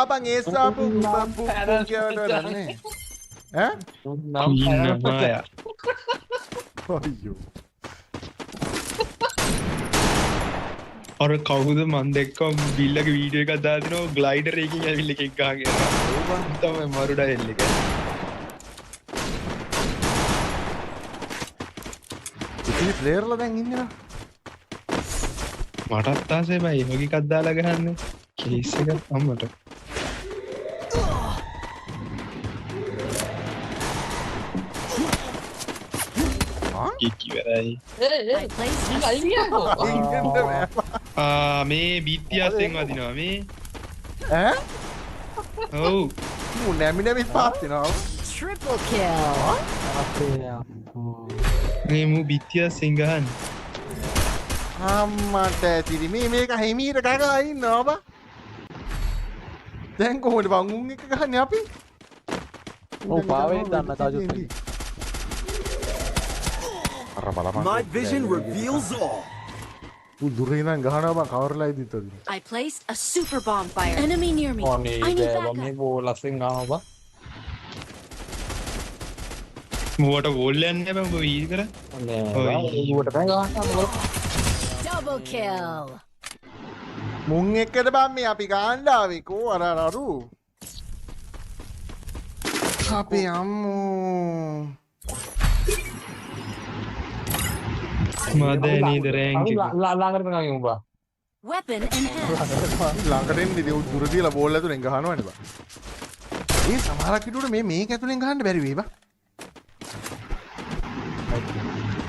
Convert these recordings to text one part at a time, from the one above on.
abang Esa pun kira dah ni. Maya. Ayo. और කවුද මන් දැක්කම බිල්ලගේ වීඩියෝ එකක් දාලා තිනවා ග්ලයිඩර් එකකින් ඇවිල්ලා එකෙක් ගහගෙන යනවා. තමයි මරුඩා එල්ල එක. ඉතින් ප්ලේයර්ලා දැන් ඉන්නවා. මටත් ආසයි බයි වගේ එකක් දාලා ගහන්න. කේස් එකක් අම්මට. කිවරයි. මේ බීත්තියස්සෙන් වදිනවා මේ. ඔව්. නැමි පාත් වෙනවා. Triple kill. මේ මු බීත්තියස්සෙන් ගහන්න. අම්මට ඇතිරි මේක හිමීට ගගා ඉන්නවා බා. දැන් කොහොමද බං උන් එක ගහන්නේ අපි? ඔව් පාවෙන් දන්න තාජුත්. Night vision reveals all. දුරේ ඉඳන් ගහනවා බං කවර්ලා ඉදිත් අද. I placed a super bomb fire. Enemy near me. අනේ I need බෑ backup. මේ බෝ ලස්සෙන් ගහනවා මුවට වෝල් යන්නේ බං ඔබ වීල් කර. නෑ ඌට බෑ ගහන්න. Double kill. මුන් එක්කද බං මේ අපි ගාන්න ආවේ කෝ අර අරු. අපේ අම්මෝ. මදනීද රෑන්ක් එක. ළඟට ගිහින් උඹා. Weapon in hand. ළඟට එන්නේ දුර තියලා බෝල් ඇතුලෙන් ගහනවනේ බං. ඒ සමහරක් හිටුවට මේක ඇතුලෙන් ගහන්න බැරි වෙයි බං.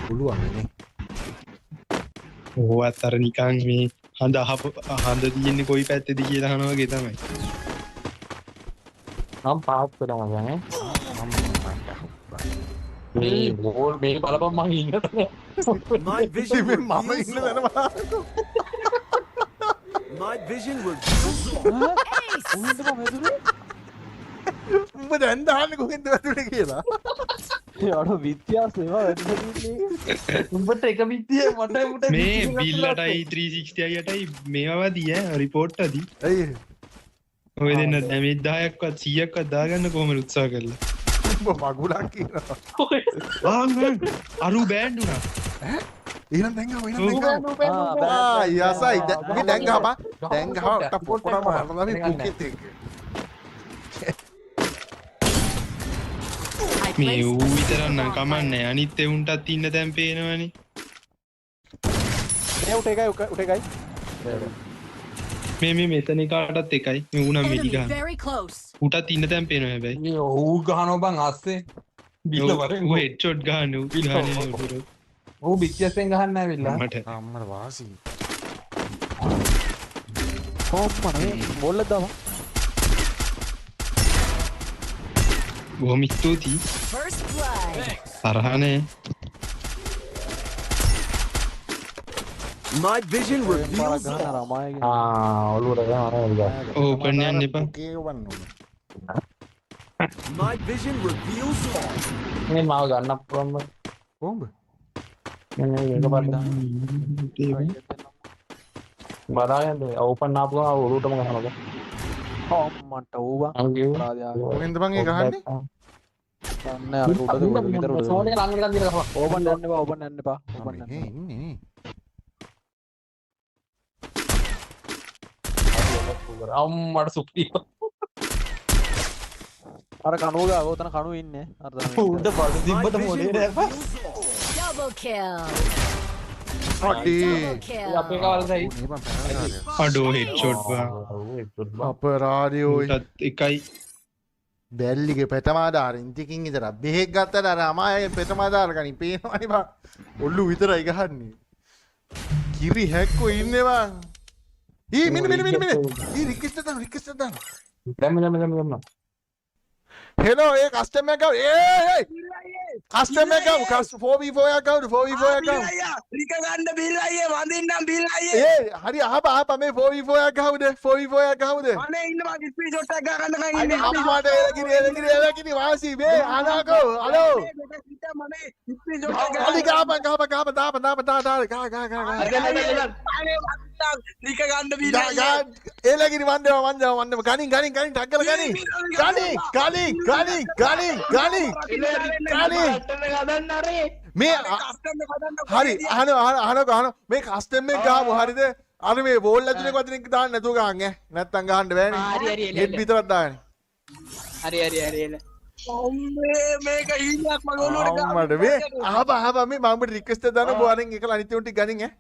පුළුවන් නේ. ඕවත් අර නිකන් මේ හඳ තියෙන්නේ කොයි පැත්තේද කියලා අහනවා වගේ තමයි. නම් පාත් වෙනවා ගන්නේ. මේ බෝල් මේ බලපන් මං ඉන්නද. Night vision මම ඉන්න reveals දැන all. බලන්න. Night vision reveals all. උන්ට මම හැදුනේ. උඹ දැන් දාන්නේ කොහෙන්ද වැදුනේ කියලා. ඒ අර විද්‍යාසේම වැඩින්නේ. උඹට එක විද්‍ය මට උඹට මේ බිල්ලටයි 360යිටයි මේවා දී රිපෝට් අදී. ඇයි ඔය දෙන්න ඩැමේජ් 10ක්වත් 100ක්වත් දාගන්න කොහොමද උත්සාහ කරලා. උඹ මගුලක් කියනවා. අරු බෑන්ඩ් උනා. ඊළඟ දැන් ගාව යසයි දැන් ගහපන්. දැන් ගහව පොට්ටම අරලා මේ පුකෙත් එක. මේ ඌ විතරක් නම් කමන්නේ අනිත් එවුන්ටත් ඉන්න තැන් පේනවනේ. මේ උට එකයි මේ මෙතන කාටත් එකයි මේ ඌ නම් මෙඩි Enemy ගන්න. very close. ඌටත් ඉන්න තැන් පේනවා හැබැයි. මේ ඌ ගහනවා බං අස්සේ බිල්ල වරෙන් ඌ හෙඩ්ෂොට් ගන්න ඌ ගහන්නේ උඩට. ඌ විද්‍යාසෙන් ගහන්න ඇවිල්ලා මට අම්මර වාසි. කොම්මනේ බෝල් එක දාමු බොහොම ස්තුතියි. First blood. තරහනේ. Night vision reveals all. ඔළුවට ගහනවා ඕපන් යන්න එපා. කේවන්න ඕනේ. Night vision reveals all. මේ මාව ගන්න පුළුවන් බං කොහොමද? මේ එක පාරක් බදාගෙන ඕපන් ආපු ගමන් ඔළුවටම ගහනවා බං අම්මට ඌවා කොහෙන්ද බං ඒ ගහන්නේ? ගන්න අර උඩද විතර උඩ සෝනේ ළඟට ගන්න දිලා ගහපන් ඕපන් යන්න එපා ඕපන් යන්න එපා ඕපන් යන්න මේ ඉන්නේ. අම්මට සුප්පී අර කණුව ගාව උතන කණුව ඉන්නේ අර උඩ බඩ දිබ්බට මොලේ නෑ Double kill. අඩේ. Double kill. අපේ කවල්දයි මේ බං පැනලා. අඩෝ හෙඩ්ෂොට් බා. අපරාධය ඔය ඌටත් එකයි. බැල්ලිගේ පෙටමාදාරින් ටිකින් ඉතර බෙහෙක් ගත්තට අර අමායේ පෙටමාදාර ගනි පේනවනේ බං. ඔල්ලු විතරයි ගහන්නේ. කිරි හැක්කෝ ඉන්නේ බං. ඊ මින ඊ රික්වෙස්ට් දාන්න. දැම්ම හෙලෝ ඒ කස්ටමර් එක ඒ කස්ටමර් එක 4v4 එකක් ගවුද 4v4 එකක් ගවුද රික ගන්න බිල් අයියේ වඳින්නම් බිල් අයියේ ඒ හරි අහප මේ 4v4 එකක් ගවුද 4v4 එකක් ගවුද අනේ ඉන්න මගේ ස්පීඩ් ෂොට් එකක් ගන්න කන් ඉන්නේ අම්මට එලකිරි වාසි මේ අනාකෝ හලෝ මනේ ස්පීඩ් ෂොට් එකක් අලි ගාපන් දාපන් අනේ ලික ගන්න බිල්ල අයියේ එලගිරි වන්දම ගනින් ටක්කල ගනි මේ කස්ටම් එක හදන්න හරි අහන මේ කස්ටම් එක ගාමු හරිද අර මේ බෝල් ඇතුලේ වදින එක දාන්න නැතුව ගහන්න ඈ නැත්තම් ගහන්න බෑනේ හරි හෙඩ් විතරක් දාන්න හරි එල මේක හීනයක් මගේ ඔළුවට අම්මඩ මේ අහබ මේ මම රික්වෙස්ට් එක දාන බෝරෙන් එක අනිත් උන්ටි ගනින් ඈ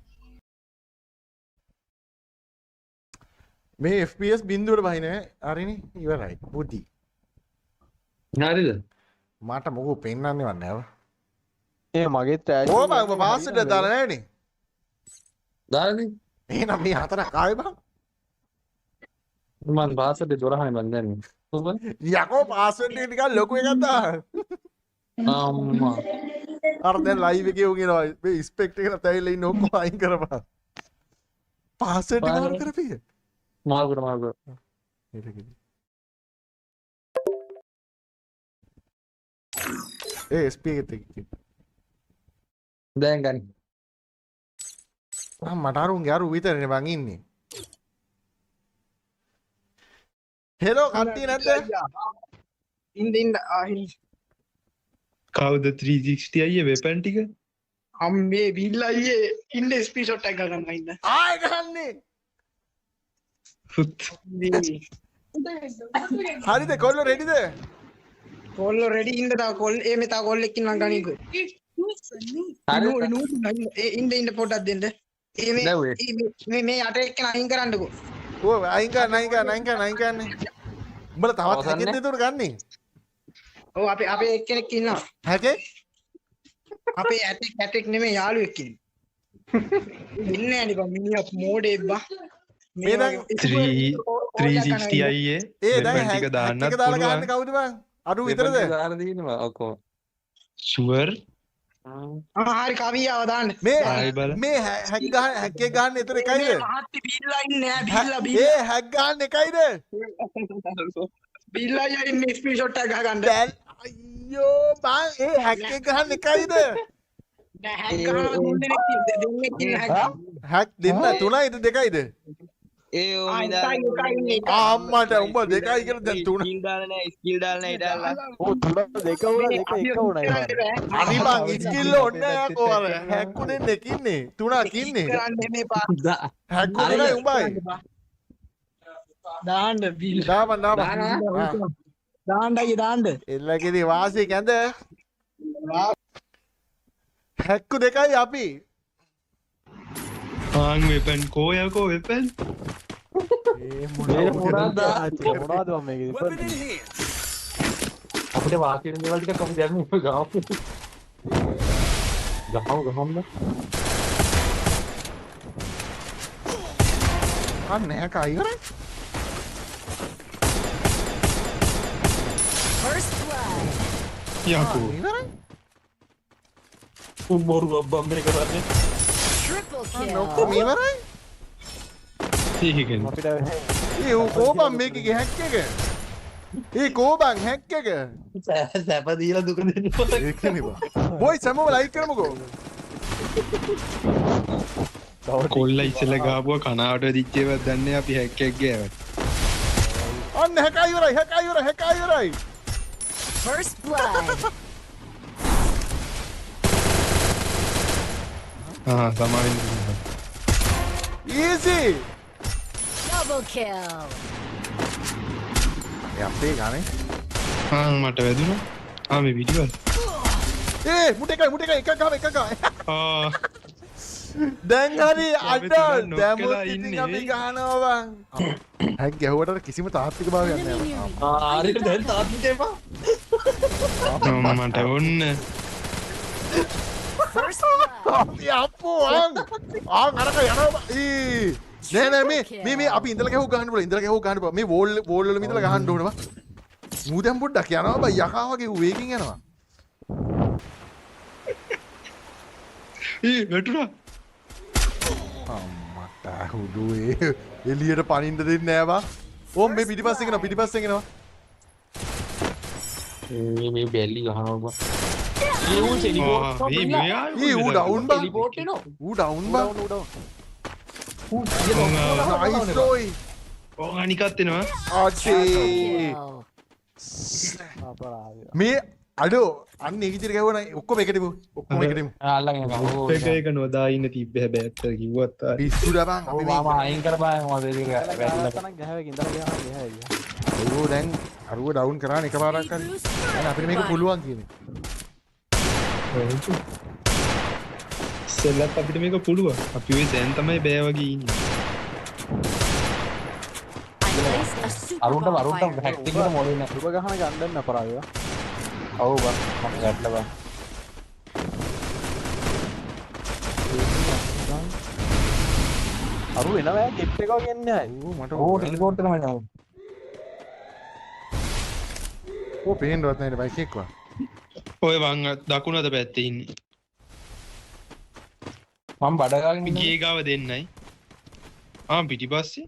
මේ FPS බින්දුවට බහිනේ හරිනේ ඉවරයි බුද්ධි හරිද මට මොකෝ පෙන්නන්නේවත් නෑව ඒ මගේ තෑජ් ඕ බං පාස්වර්ඩ් එක දාලා නෑනේ දාන්නේ එහෙනම් මේ හතරක් ආවේ බං මම පාසලේ 12යි මන් දැන්නේ යකෝ පාස්වර්ඩ් එක නිකන් ලොකු එකක් දාන්න අම්මා අර දැන් ලයිව් එකේ උන් එනවා මේ ස්පෙක්ට් එකට තැවිලා ඉන්න ඔක්කොම අයින් කරපන් පාස්වර්ඩ් එක මාරු කරපිය මාර්ගර ඒ SP එකත් එක්ක දැන් ගන්න මට අරුන්ගේ අරු විතරනේ බං ඉන්නේ හෙලෝ කට්ටිය නැද්ද ඉන්න ආහිල් කවුද 360 අයියේ වෙපන් ටික අම්මේ බිල්ල අයියේ ඉන්න SP ෂොට් එක ගන්න ඉන්න ආය ගහන්නේ පුත් හරිද කොල්ලෝ රෙඩිද කොල්ලෝ රෙඩි ඉන්න තා කොල් ඒ මෙතා කොල් එක්කින් නම් ගනිකෝ ඉන්න පොඩ්ඩක් දෙන්න ඒ මේ යට එක්කන අයින් කරන්නකෝ ඕ අයින් කරන්න උඹලා තවත් හැකෙත් නේද ගන්නේ ඔව් අපේ එක්කෙනෙක් ඉන්නවා හැකේ අපේ ඇටෙක් නෙමෙයි යාළුවෙක් ඉන්නේ ඉන්නේ නේ බං මිනිහා මෝඩේ බා මේ දැන් 360 අයියේ ඒ දැන් වෙපන් ටික දාන්නත් එක දාලා ගන්න පුළුවන් කවුද බං අරු විතරද දාලා දිනවා ඔක්කොම ෂුවර් හරි කවියාව දාන්න මේ ආයි බලන්න. මේ හැක්කේ ගන්න එතන එකයිද මහත්ති බිල්ලා ඉන්නේ බිල්ලා ඒ හැක් ගන්න එකයිද බිල්ලා අයියා ඉන්නේ ස්පී ෂොට් එක ගහගන්න දැන් අයියෝ බං ඒ හැක්කේ ගන්න එකයිද හැක් කරලා දෙන්නෙක් ඉන්න හැක් හැක් දෙන්න තුනයිද දෙකයිද ඒ අම්මට උඹ දෙකයි කියලා දැන් තුන ස්කිල් දාලා නැහැ ස්කිල් දාලා නැහැ ඊටල්ලා ඕ තුන දෙක වුණා දෙක එක වුණා ඒවා අනි බං ස්කිල් ඕනේ නැහැ යකෝ අර හැක්කු දෙන්නෙක් ඉන්නේ තුනක් ඉන්නේ කරන්නේ මේ පා හැක්කු දෙනයි උඹයි දාන්න බිල් දාපන් දාන්න අයියේ දාන්න එල්ලකේදී වාසිය කැඳ හැක්කු දෙකයි අපි ආන් වෙපන් කෝයකෝ වෙපන් ඒ මොනවද මම මේක අපිට වාසිය වෙන දේවල් ටිකක් අපි දැන් ගාමු ගහමු අන්න හැක ඉවරයි First blood. යකෝ ඉවරයි උඹරු අබ්බම් මේක කරන්නේ Triple ඔක්කොම kill. ඉවරයි ඒකෙන් අපිට ඒ කෝබන් මේකේ හැක් එක ඒ කෝබන් හැක් එක සැප දීලා දුක දෙන්න ඒකනේ බා බොයි සමව ලයික් කරමුකෝ කොල්ල ඉස්සෙල්ලා ගාපුවා කනාවට දිච්ච ඒවා දන්නේ අපි හැක් එකක් ගෑවා අන්න හැක ඉවරයි First blood. සමාවෙන්න easy Double kill. අපේ ගානේ මට වැදුනා මේ විඩියෝ ඒ මුට එකයි එකක් ගාව දැන් හරි අඩ දැමුත් ඉතින් අපි ගහනවා බං හැක් ගැහුවට කිසිම තාත්වික භාවයක් නැහැ ආරිට දැන් තාත්වික එපා මට ඔන්න First blood. අප්පෝ අරක යනවා නෑ මේ අපි ඉඳලා ගැහුව ගහන්න පුළුවන් මේ වෝල් වල ඉඳලා ගහන්න ඕනවා මූ දැන් පොඩ්ඩක් යනවා බයි යකා වගේ වේගින් යනවා වැටුණා අම්මට හුඩුවේ එළියට පනින්න දෙන්නේ නෑ බා ඕම් මේ පිටිපස්සෙන් එනවා මේ බැලි ගහනවා බා ඌ ඩවුන් බා නයිස් ඔයි. ඕ අනිකත් එනවා. අචේ. Kill. අපරාධය. මේ අඩෝ අන්න ඒ විදිහට ගැවුවා නම් ඔක්කොම එකටම ඔක්කොම එකටම. අල්ලගෙන ගමු. එක එක නොදා ඉන්න තිබ්බ හැබැයි ඇත්ත කිව්වත් ආ. පිස්සුඩා බං අපි මේ මාම අයින් කරපෑ මොකද ඒක වැටලා තනක් ගහවේ ඉඳලා ගියා. අරුව දැන් අරුව ඩවුන් කරාන එකපාරක් හරි. Hebrews දැන් first අපිට මේක blood. පුළුවන් තියෙන්නේ. ඉස්සෙල්ලත් අපිට මේක පුළුවන්. අපි ඔය දැන් තමයි බෑ වගේ ඉන්නේ. I placed a super අරුන්ට bonfire. හැක්ටික් එක මොලේ නෑ. සුබ ගහන ගන්න අපරාධය. ඔව් බං මම ගැටලා බං. අරු එනවා ගෙට් එක වගේ ඕ මට ඕ ටෙලිපෝට් එකම යනවා. ඕ පේන්නවත් නැහැ බයික් එක්කවා. ඔය වං දකුණු අත පැත්තේ ඉන්නේ. මම බඩ ගාගෙන අපි ගේ ගාව දෙන්නයි. ආ පිටිපස්සේ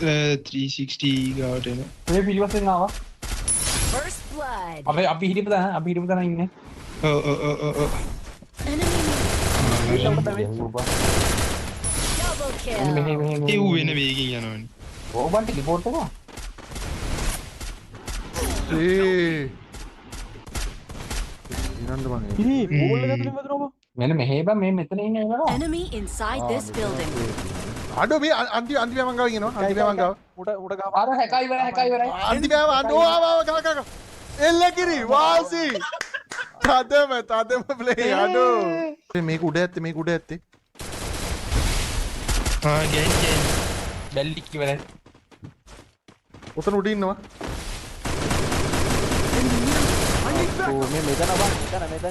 360 ගාවට එන. මේ පිළිවෙස්ෙන් ආවා. First blood. අපි හිටියපු තැන ඉන්නේ. ඔව් ඔව් ඔව් ඔව්. Enemy double kill. ඒ ඌ වෙන වේගෙන් යනවනේ. ඕ බන් ටෙලිපෝට් එක. ඒ ඉනන්ද බං ඒ. ඉතින් බෝල් එක ඇතුලේ වදිනවා. මෙන්න මෙහෙ බං මේ මෙතන ඉන්නේ නේද? Enemy inside this building. අඩෝ මේ අන්ති මං ගාව කියනවා අන්ති මං ගාව. උඩ ගහ. අර හැකයි ඉවරයි. අන්ති අඩෝ ආවා ගා එල්ල කිරි වාසි. තදම ප්ලේ අඩෝ. මේක උඩ ඇත්තේ. ආ ගෑන් බැල්ලික් ඉවරයි. ඔතන උඩ ඉන්නවා. ඕ මේ මෙතන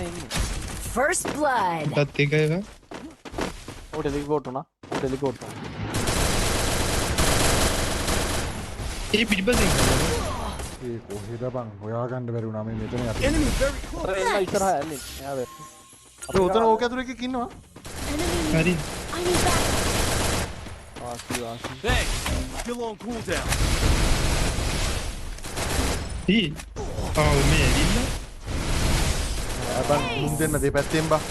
ඉන්නේ. First blood. තත් එකයි. ඕ ටෙලිපෝට් උනා. ඒ පිටිපස්සේ ඒ කොහෙද බං හොයාගන්න බැරි වුණා මේ මෙතන යට. අර එන්න ඉස්සරහා ඇල්ලේ. එයා වෙ. අපේ ඔතන ඕක ඇතුලේ එකෙක් ඉන්නවා. Enemy. හරි. I need back. වාසි. ඊ ආ මේ ඇවිල්ලා බං මුන් දෙන්න දෙපැත්තෙන් බං.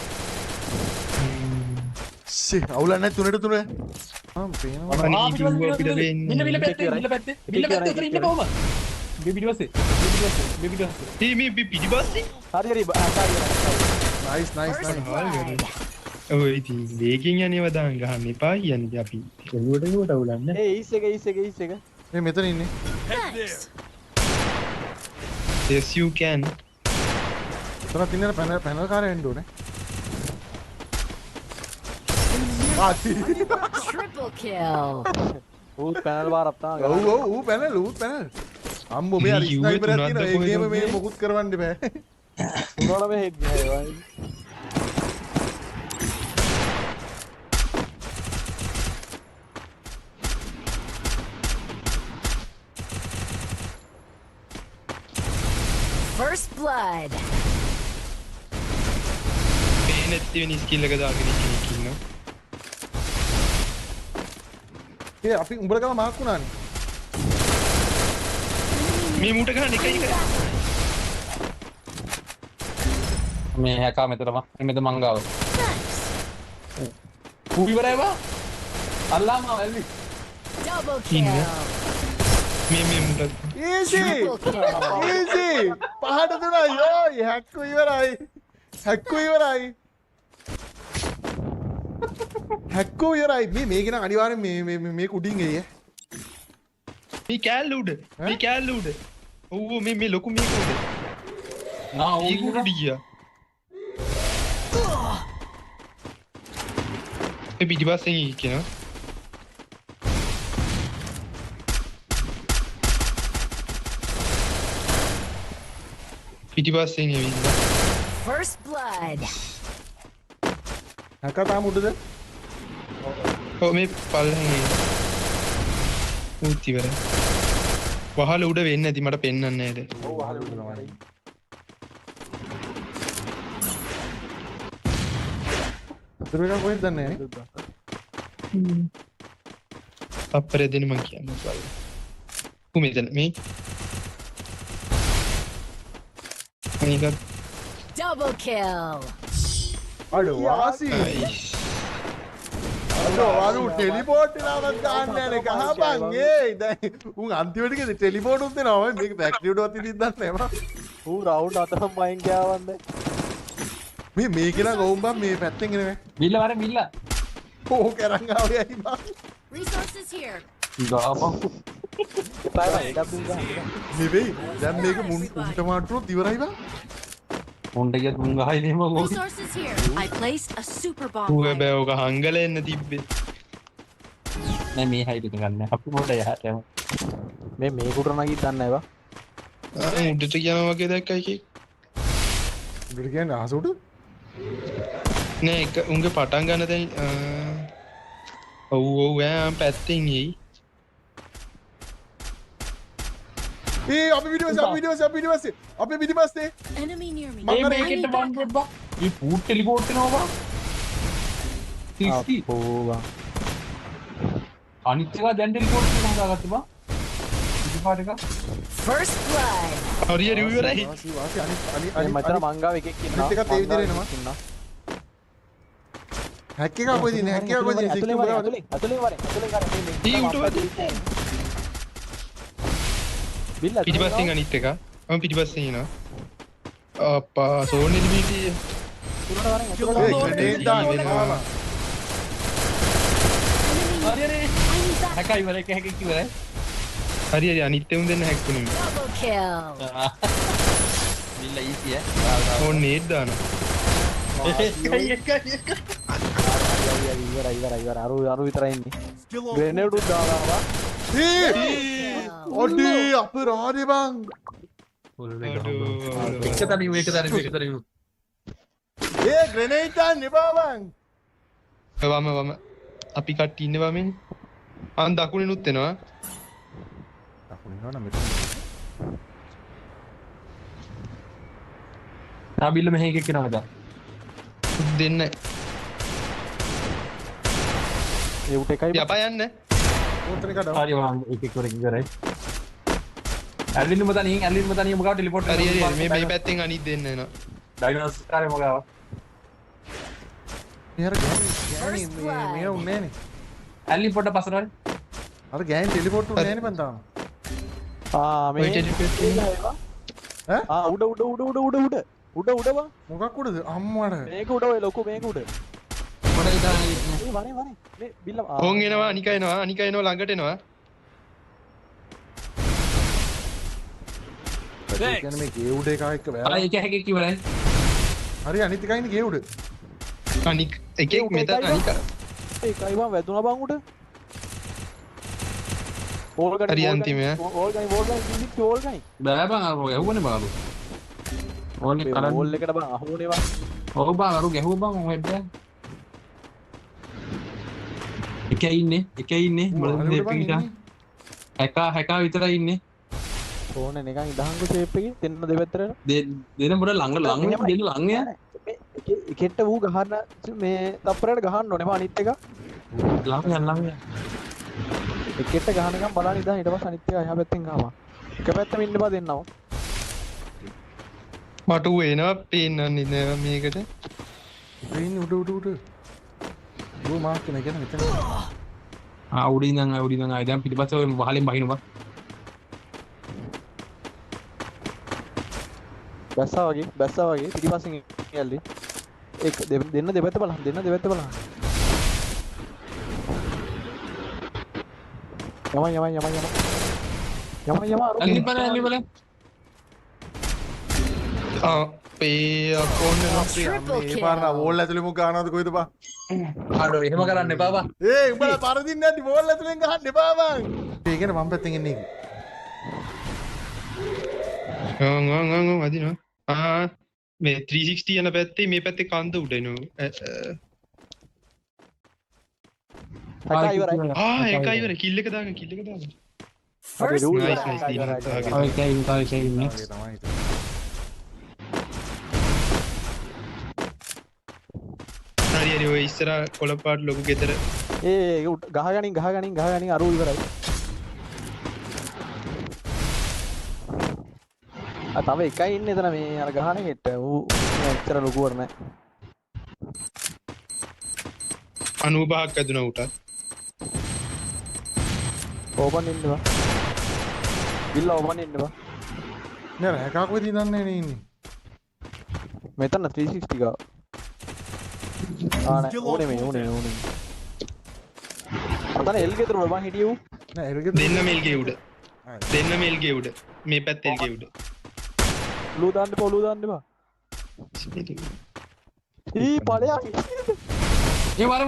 සි අවුලක් නැහැ තුනට තුන. ආ පේනවා. අනේ කිව්ව අපිට වෙන්නේ. බිල්ල පැත්තේ උතර ඉන්න කොහම? මේ පිටිපස්සේ. ඒ මේ පිටිපස්සේ හරි. Nice First blood. ඔය ඉතින් වේගෙන් යන්නේව දාන් ගහන්න එපා කියන්නේ අපි ඔළුවට අවුලන්නේ. ඒ ඊස් එක. මේ මෙතන ඉන්නේ. Thanks. Yes you can. ඔතන තින්න පැනල් කාරය එන්න ඕනේ. ආති. Triple kill. ඌත් පැනල් වාරක් තමයි. ඌ පැනල්. අම්මෝ මේ අර මේ කිව්වේ ස්නයිපර් එකක් තුනක්ද තියෙනවා. කොහෙද ඒකේම මේ ඔගේ? මොකුත් කරවන්න බෑ. උනෝන මේ හෙඩ් ගහයි. First blood. මේ නැති වෙන ස්කිල් එක දාගෙන ඉන්න කෙනෙක් ඉන්නවා. ඒ අපි උඹලා ගම මාක් වුණානේ. මේ මූට ගන්න එකයි කරා. මේ හැකා මෙතනම. මෙතන මංගාව. Thanks. ඌ ඉවරයි බා. අල්ලාම ඇල්ලි. Double kill. මේ මූට ඊසි. Triple kill. ඊසි. පහට තුනයි. යෝයි හැක්කෝ ඉවරයි. හැක්කෝ ඉවරයි. මේක නම් අනිවාර්යෙන් මේ කුඩින් එයි ඈ. මේ කෑල්ල උඩ. ඔව් මේ ලොකු මේක උඩ. නා ඒක උඩ ගියා. ඒ පිටිපස්සෙන් ඉක්කනවා. පිටිපස්සෙන් ඇවිල්ලා. First blood. හැකා තාම උඩද? ඔව් මේ පල්ලෙන් උත් ඉවරයි. වහල උඩ වෙන්නේ නැති මට පෙන්වන්නේ නැහැ. ඔව් වහල උඩ තමයි. අතර එක කොහෙද දන්නේ නේ? අප්පරේ දෙන්න මං කියන්නේ බලන්න. මෙතන මේ Double kill. අඩ වාසි අඩ ටෙලිපෝට් ලාවත් ගන්න යන ගහපන් ඒ දැන් උන් අන්තිමට කිව්වේ ටෙලිපෝට් උත් දෙනවා මේක ෆැක්ටරියට වත් ඉදින් දන්නේ නැහැ ඌ රවුන්ඩ් අතම වයින් ගාවන්නේ මේක නම් ගොම් බම් මේ පැත්තෙන් එන්නේ මිල්ල වරේ මිල්ල ඕක කරන් ආවේ ඇයි බං Resources here. ගාපන් බයි ඩබ්ලිව් ගහන්න නෙවෙයි දැන් මේක මුන්ට මාට්ටුනොත් ඉවරයි බං මොණ්ඩ ගියත් මුන් ගහයි නේ මම Resources here. I placed a super bomb. ඌ player. බෑ ඕක හංගල එන්න තිබ්බේ නෑ මේ හයිද ගන්න අපි මොඩ යහට යමු මේකට නගී දන්නේ නැහැ උඩට යනවා වගේ දැක්කයි කි උඩට කියන්නේ අහසට නෑ එක උන්ගේ පටන් ගන්න දැන් ඔව් ඔව් ඈ පැත්තෙන් එයි ඒ අපි පිටිපස්සේ අපේ පිටිපස්සේ Enemy near me. මම I මේකෙට need backup. බා මේ පූට් ටෙලිපෝට් වෙනවා බා 60 ඕවා අනිත් එක දැන් ටෙලිපෝට් වෙනවා දාගත්ත බා ඉතිපාට එක First blood. හරිය රිවිවරයි වාසි අනිත් මචං මංගාව එකෙක් ඉන්නවා අනිත් එකත් ඒ විදිහට එනවා. ඉන්නවා හැක් එකක් කොයිද ඉන්නේ හැක් එකක් කොයිද ඉන්නේ අතුලේ වරේ අතුලේ වරේ ඊ උට බිල්ල පිටිපස්සෙන් අනිත් එක මම පිටිපස්සෙන් එනවා අප්පා සෝන් එලිබිටි ඒ ග්‍රනේඩ් දාන්න වෙනවා Enemy. I need backup. හැකයි වරේ එකෙක් ඉවරයි හරි හරි අනිත් එවුන් දෙන්න හැක්කුනේ Double kill. බිල්ල ඊසි ඕන් නේඩ් දානවා ඉවර අරු විතරයි ඉන්නේ ග්‍රේනේඩ් උත් දානවා ඔඩේ අපේ රාඩේ බං එක තනියු ඒ ග්‍රනේඩ් දාන්න එපා බං වම අපි කට්ටි ඉන්නේ වමෙන් අන් දකුණිනුත් එනවා අකුණේ නෝන මෙතන බිල්ල මෙහෙ එකක් කෙනාද දෙන්න ඒ උට එකයි යපා යන්න උන්ටනේ කඩව හරි වම් එකෙක් වරේ ඉවරයි ඇල්ලින් මතනින් මොකක්ද ටෙලිපෝට් හරි හරි මේ පැත්තෙන් අනිත් දෙන්න එනවා ඩයිනෝස් කාරේ මොකක්ද මෙහෙර ගෑණි මේ උන්නේ නේ ඇල්ලින් පොඩ පස්සට අර ගෑණි ටෙලිපෝට් උන්නේ නේ බං තාම මේ ඔය ටෙලිපෝට් ඈ උඩ බා මොකක් උඩද අම්මඩ මේක උඩ ඔය ලොකු මේක උඩ වරේ මේ බිල්ල ඕන් එනවා අනික එනවා ළඟට එනවා ඒ කියන්නේ මේ ගේ උඩ එකක් එක්ක බෑ ඒක හැකෙක් ඉවරයි හරි අනිත් එකයි ඉන්නේ ගේ උඩ අනික් එකෙක් මෙතන අනික ඒකයි බං වැදුනා බං උඩ ඕල් ගනි හරි අන්තිමය ඕල් ගනි බෑ බං අර ගැහුවනේ බං ඕල් එකට බං අහුවනේ බං ඔව් බං අරු ගැහුව බං හෙඩ් එකයි ඉන්නේ මොකද දෙපිට හැකා විතරයි ඉන්නේ ඕනේ නිකන් ඉදහංගු ෂේප් එකේ දෙන්න දෙපැත්තට දෙන්න මොඩ ළඟ දෙන්න ළඟ එකට ඌ ගහන්න මේ තප්පරයට ගහන්න ඕනේ මම අනිත් එක ළඟ එකට ගහනකම් බලන්න ඉදා ඊට පස්සේ අනිත් එක එහා පැත්තෙන් ගහපන් එක පැත්තෙම ඉන්න බා දෙන්නව මට ඌ එනවා පේන්නන්නේ නෑ මේකට ඉන්නේ උඩ ඌ මාක් කෙනෙක් කියන මෙතන උඩින් ඉඳන් ආයි දැන් පිටිපස්සේ ඔය වහලෙන් බහිනවා බැස්සා වගේ පිටිපස්සෙන් යල්ලි එක දෙන්න දෙපැත්ත බලන්න යම අනිත් බල අපේ අකෝන් Triple මේ පාරන kill. වෝල් ඇතුලේ මුක් ගන්නවද කොයිද බං අර එහෙම කරන්න එපා බා ඒ උඹලා පරදින්න නැති වෝල් ඇතුලෙන් ගහන්න එපා බං ඒ කියන්නේ මම පැත්තෙන් එන්නේ ගං වදිනවා මේ 360 යන පැත්තේ මේ පැත්තේ කන්ද උඩ එනවා එකයි ඉවර කිල් එක දාගන්න First nice blood. nice deal. තමයි හරි ඔය ඉස්සර කොළපාට ලොකු ගෙදර ඒ ගහගනින් අරු ඉවරයි තව එකයි ඉන්න එතන මේ අර ගහන ගෙට ඌ එච්චර ලොකුවට නෑ 95ක් ඇදුණා උට. ඕපන් ඉන්නවා. බිල්ල ඕපන් ඉන්නවා. නෑ රැකක් වෙදී දන්නේ නේ ඉන්නේ. මෙතන 360 ගාව. ආ නෑ ඕනේ මේ ඕනේ. අතන එල් ගෙදර වල මං හිටියු. නෑ එල්ගෙ දෙන්න මෙල්ගේ උඩ. දෙන්න මෙල්ගේ උඩ. මේ පැත්ත එල්ගේ උඩ. ලූ දාන්න එපා. ඊ පළයක්. ඒ වර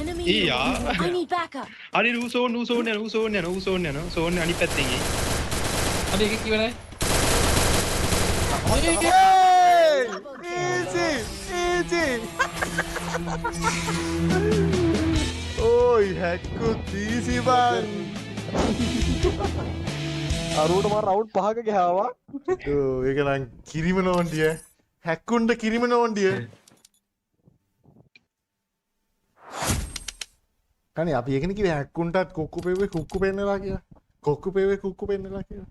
Enemy Yeah. eliminated. I need backup. හරි රූසෝන් යනවා සෝන් අනිත් පැත්තෙන් ගියේ. අද එක කිවරයි easy ඕයි හැක්කුත් easy බං අරුවට මම රවුන්ඩ් 5ක ගහවා. ඒක නම් කිරිම නෝන්ඩිය හැක්කුන්ට කිරිම නෝන්ඩිය කනේ අපි ඒකනේ කිව්වේ හැක්කුන්ටත් කොක්කු පෙව්වේ කුක්කු පෙන්නලා කියලා කොක්කු පෙව්වේ කුක්කු පෙන්නලා කියලා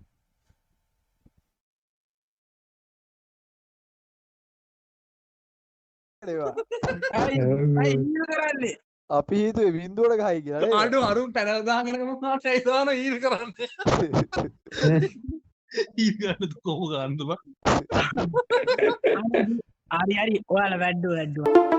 කරන්නේ අපි හිතුවේ බින්දුවට ගහයි කියලා නේද? අඩු අරුන් පැනලා දාගෙනම මාටයි දාන ඊර කරන්නේ ඊර ගන්න කොහොම ගන්නද බං හරි ඔයාලා වැඩ්ඩුවා